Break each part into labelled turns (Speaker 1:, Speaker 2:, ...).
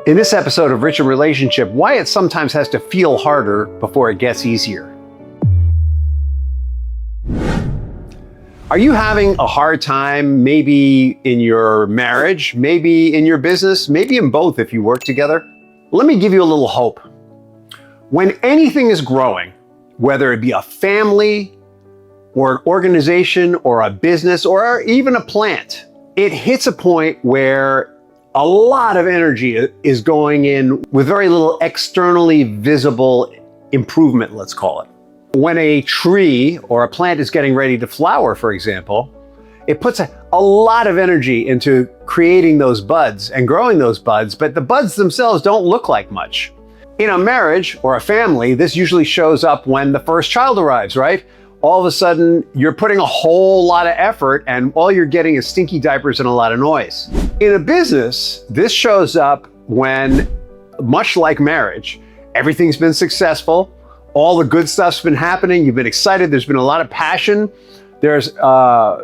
Speaker 1: In this episode of Rich in Relationship, why it sometimes has to feel harder before it gets easier. Are you having a hard time maybe in your marriage, maybe in your business, maybe in both if you work together? Let me give you a little hope. When anything is growing, whether it be a family or an organization or a business or even a plant, it hits a point where a lot of energy is going in with very little externally visible improvement, let's call it. When a tree or a plant is getting ready to flower, for example, it puts a lot of energy into creating those buds and growing those buds, but the buds themselves don't look like much. In a marriage or a family, this usually shows up when the first child arrives, right? All of a sudden, you're putting a whole lot of effort and all you're getting is stinky diapers and a lot of noise. In a business, this shows up when, much like marriage, everything's been successful, all the good stuff's been happening, you've been excited, there's been a lot of passion, there's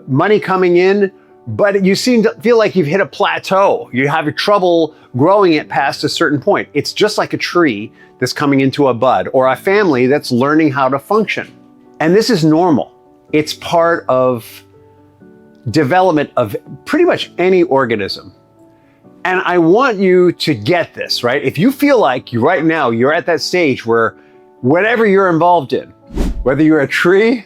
Speaker 1: money coming in, but you seem to feel like you've hit a plateau. You have trouble growing it past a certain point. It's just like a tree that's coming into a bud or a family that's learning how to function. And this is normal. It's part of development of pretty much any organism. And I want you to get this, right? If you feel like right now you're at that stage where whatever you're involved in, whether you're a tree,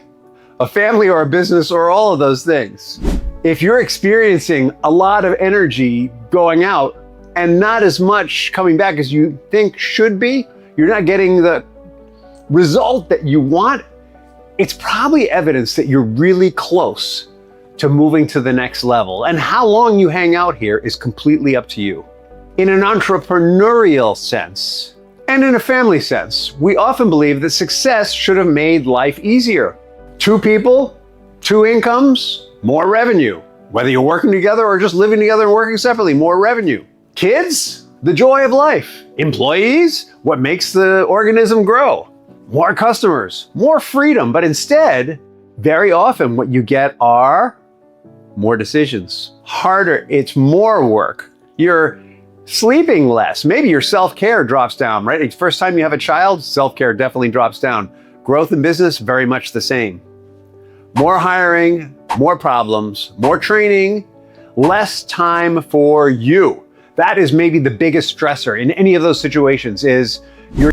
Speaker 1: a family, or a business, or all of those things, if you're experiencing a lot of energy going out and not as much coming back as you think should be, you're not getting the result that you want, it's probably evidence that you're really close to moving to the next level. And how long you hang out here is completely up to you. In an entrepreneurial sense, and in a family sense, we often believe that success should have made life easier. 2 people, 2 incomes, more revenue. Whether you're working together or just living together and working separately, more revenue. Kids, the joy of life. Employees, what makes the organism grow. More customers, more freedom. But instead, very often what you get are more decisions, harder, it's more work. You're sleeping less. Maybe your self-care drops down, right? First time you have a child, self-care definitely drops down. Growth in business, very much the same. More hiring, more problems, more training, less time for you. That is maybe the biggest stressor in any of those situations is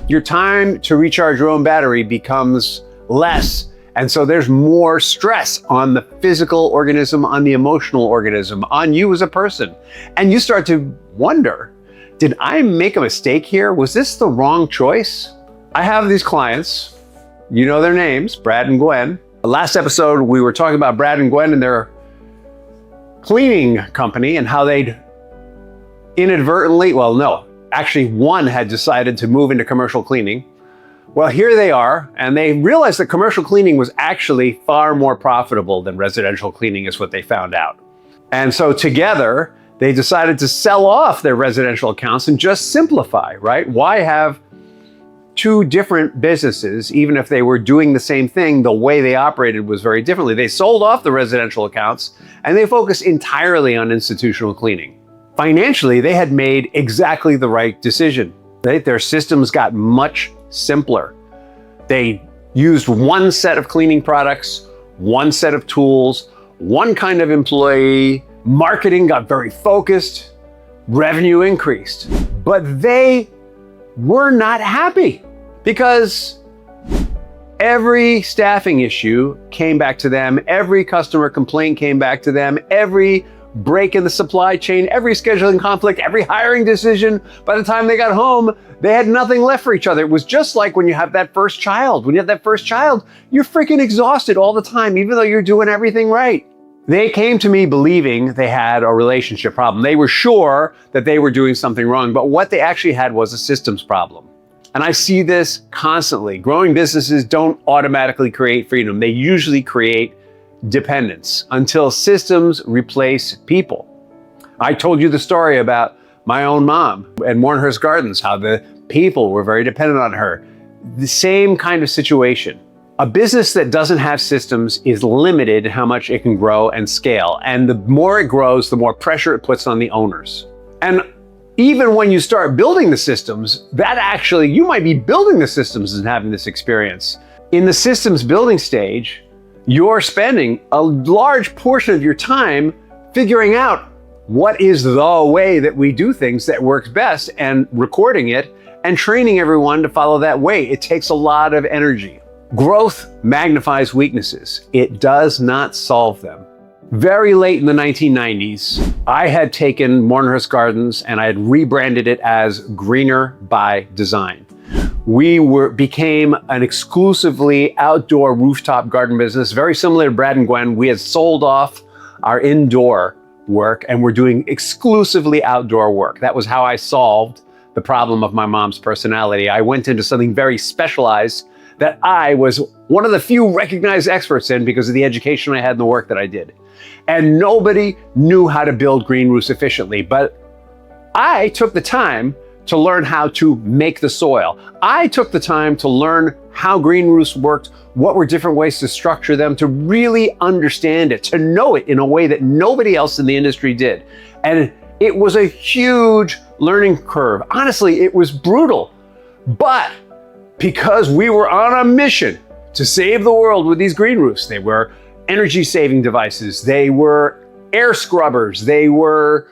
Speaker 1: your time to recharge your own battery becomes less. And so there's more stress on the physical organism, on the emotional organism, on you as a person. And you start to wonder, did I make a mistake here? Was this the wrong choice? I have these clients, you know their names, Brad and Gwen. Last episode, we were talking about Brad and Gwen and their cleaning company and how they'd inadvertently, actually one had decided to move into commercial cleaning. Well, here they are, and they realized that commercial cleaning was actually far more profitable than residential cleaning is what they found out. And so together, they decided to sell off their residential accounts and just simplify, right? Why have 2 different businesses, even if they were doing the same thing, the way they operated was very differently. They sold off the residential accounts and they focused entirely on institutional cleaning. Financially, they had made exactly the right decision. Their systems got much simpler. They used one set of cleaning products, one set of tools, one kind of employee. Marketing got very focused, revenue increased. But they were not happy because every staffing issue came back to them, every customer complaint came back to them, every break in the supply chain, every scheduling conflict, every hiring decision. By the time they got home, they had nothing left for each other. It was just like when you have that first child. When you have that first child, you're freaking exhausted all the time, even though you're doing everything right. They came to me believing they had a relationship problem. They were sure that they were doing something wrong, but what they actually had was a systems problem. And I see this constantly. Growing businesses don't automatically create freedom. They usually create dependence until systems replace people. I told you the story about my own mom at Warrenhurst Gardens, how the people were very dependent on her. The same kind of situation. A business that doesn't have systems is limited in how much it can grow and scale. And the more it grows, the more pressure it puts on the owners. And even when you start building the systems, you might be building the systems and having this experience. In the systems building stage, you're spending a large portion of your time figuring out what is the way that we do things that works best and recording it and training everyone to follow that way. It takes a lot of energy. Growth magnifies weaknesses. It does not solve them. Very late in the 1990s, I had taken Mournhurst Gardens and I had rebranded it as Greener by Design. We became an exclusively outdoor rooftop garden business, very similar to Brad and Gwen. We had sold off our indoor work and we're doing exclusively outdoor work. That was how I solved the problem of my mom's personality. I went into something very specialized that I was one of the few recognized experts in because of the education I had and the work that I did. And nobody knew how to build green roofs efficiently, but I took the time to learn how to make the soil. I took the time to learn how green roofs worked, what were different ways to structure them, to really understand it, to know it in a way that nobody else in the industry did. And it was a huge learning curve. Honestly, it was brutal. But because we were on a mission to save the world with these green roofs, they were energy saving devices, they were air scrubbers, they were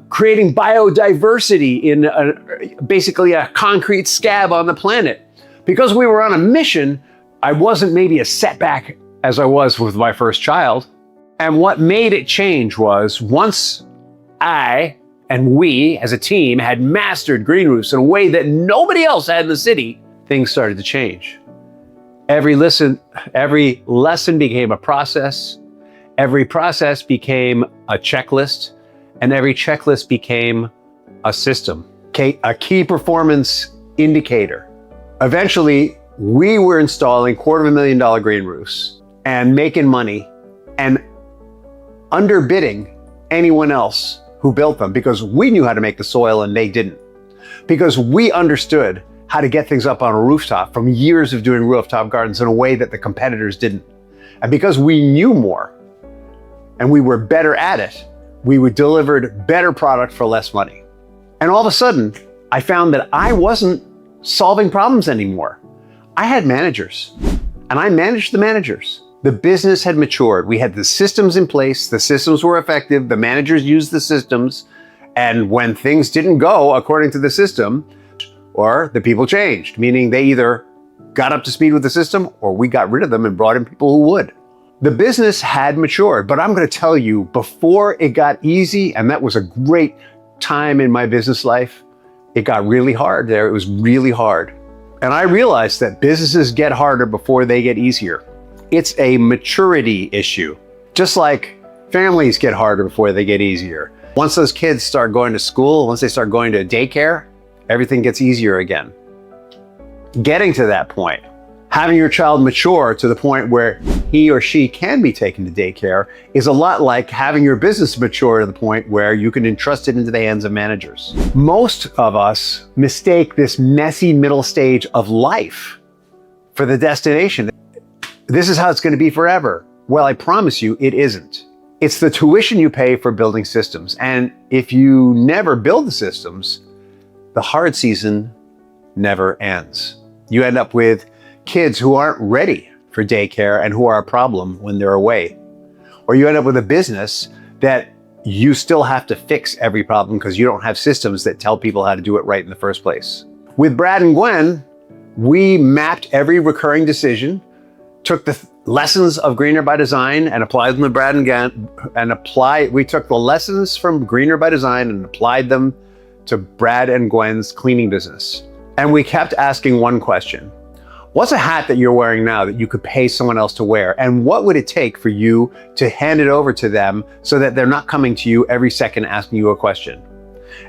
Speaker 1: creating biodiversity in basically a concrete scab on the planet. Because we were on a mission, I wasn't maybe a setback as I was with my first child. And what made it change was once I and we as a team had mastered green roofs in a way that nobody else had in the city, things started to change. Every lesson became a process. Every process became a checklist. And every checklist became a system, a key performance indicator. Eventually, we were installing $250,000 green roofs and making money and underbidding anyone else who built them because we knew how to make the soil and they didn't. Because we understood how to get things up on a rooftop from years of doing rooftop gardens in a way that the competitors didn't. And because we knew more and we were better at it, we delivered better product for less money. And all of a sudden, I found that I wasn't solving problems anymore. I had managers, and I managed the managers. The business had matured. We had the systems in place. The systems were effective. The managers used the systems. And when things didn't go according to the system, or the people changed, meaning they either got up to speed with the system or we got rid of them and brought in people who would. The business had matured, but I'm going to tell you, before it got easy, and that was a great time in my business life, it got really hard there. It was really hard. And I realized that businesses get harder before they get easier. It's a maturity issue. Just like families get harder before they get easier. Once those kids start going to school, once they start going to daycare, everything gets easier again. Getting to that point, having your child mature to the point where he or she can be taken to daycare is a lot like having your business mature to the point where you can entrust it into the hands of managers. Most of us mistake this messy middle stage of life for the destination. This is how it's going to be forever. Well, I promise you, it isn't. It's the tuition you pay for building systems. And if you never build the systems, the hard season never ends. You end up with kids who aren't ready for daycare and who are a problem when they're away. Or you end up with a business that you still have to fix every problem because you don't have systems that tell people how to do it right in the first place. With Brad and Gwen, we mapped every recurring decision, took the lessons of Greener by Design and applied them to Brad and Gwen, we took the lessons from Greener by Design and applied them to Brad and Gwen's cleaning business. And we kept asking one question. What's a hat that you're wearing now that you could pay someone else to wear? And what would it take for you to hand it over to them so that they're not coming to you every second asking you a question?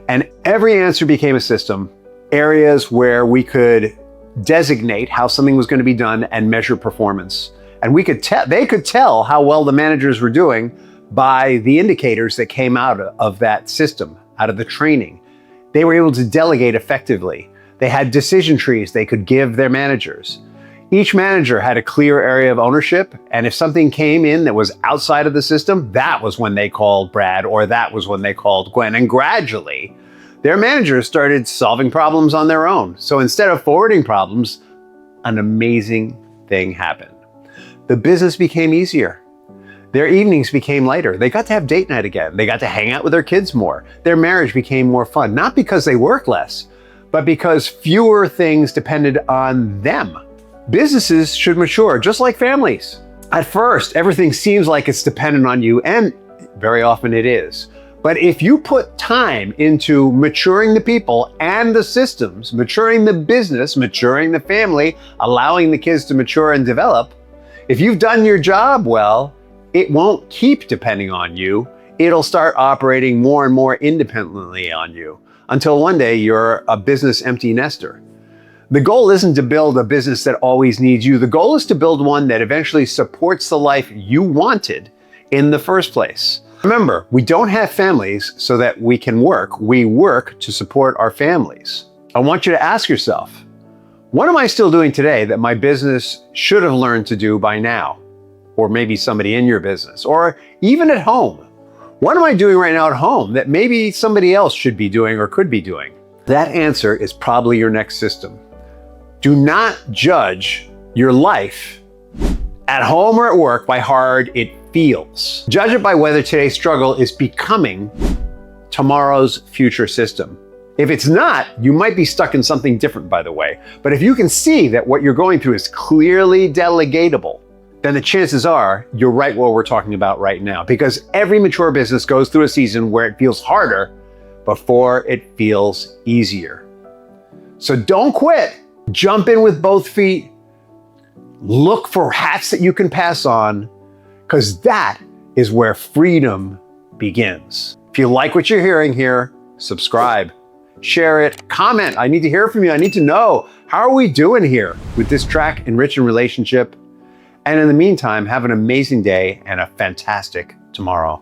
Speaker 1: And every answer became a system, areas where we could designate how something was going to be done and measure performance. And they could tell how well the managers were doing by the indicators that came out of that system, out of the training. They were able to delegate effectively. They had decision trees they could give their managers. Each manager had a clear area of ownership, and if something came in that was outside of the system, that was when they called Brad or that was when they called Gwen. And gradually, Their managers started solving problems on their own. So instead of forwarding problems, an amazing thing happened. The business became easier. Their evenings became lighter. They got to have date night again. They got to hang out with their kids more. Their marriage became more fun, not because they worked less, but because fewer things depended on them. Businesses should mature just like families. At first, everything seems like it's dependent on you, and very often it is. But if you put time into maturing the people and the systems, maturing the business, maturing the family, allowing the kids to mature and develop, if you've done your job well, it won't keep depending on you. It'll start operating more and more independently on you until one day you're a business empty nester. The goal isn't to build a business that always needs you. The goal is to build one that eventually supports the life you wanted in the first place. Remember, we don't have families so that we can work. We work to support our families. I want you to ask yourself, what am I still doing today that my business should have learned to do by now? Or maybe somebody in your business, or even at home. What am I doing right now at home that maybe somebody else should be doing or could be doing? That answer is probably your next system. Do not judge your life at home or at work by how hard it feels. Judge it by whether today's struggle is becoming tomorrow's future system. If it's not, you might be stuck in something different, by the way. But if you can see that what you're going through is clearly delegatable, then the chances are you're right what we're talking about right now. Because every mature business goes through a season where it feels harder before it feels easier. So don't quit. Jump in with both feet. Look for hats that you can pass on, because that is where freedom begins. If you like what you're hearing here, subscribe, share it, comment. I need to hear from you. I need to know, how are we doing here with this track, Enriching Relationship? And in the meantime, have an amazing day and a fantastic tomorrow.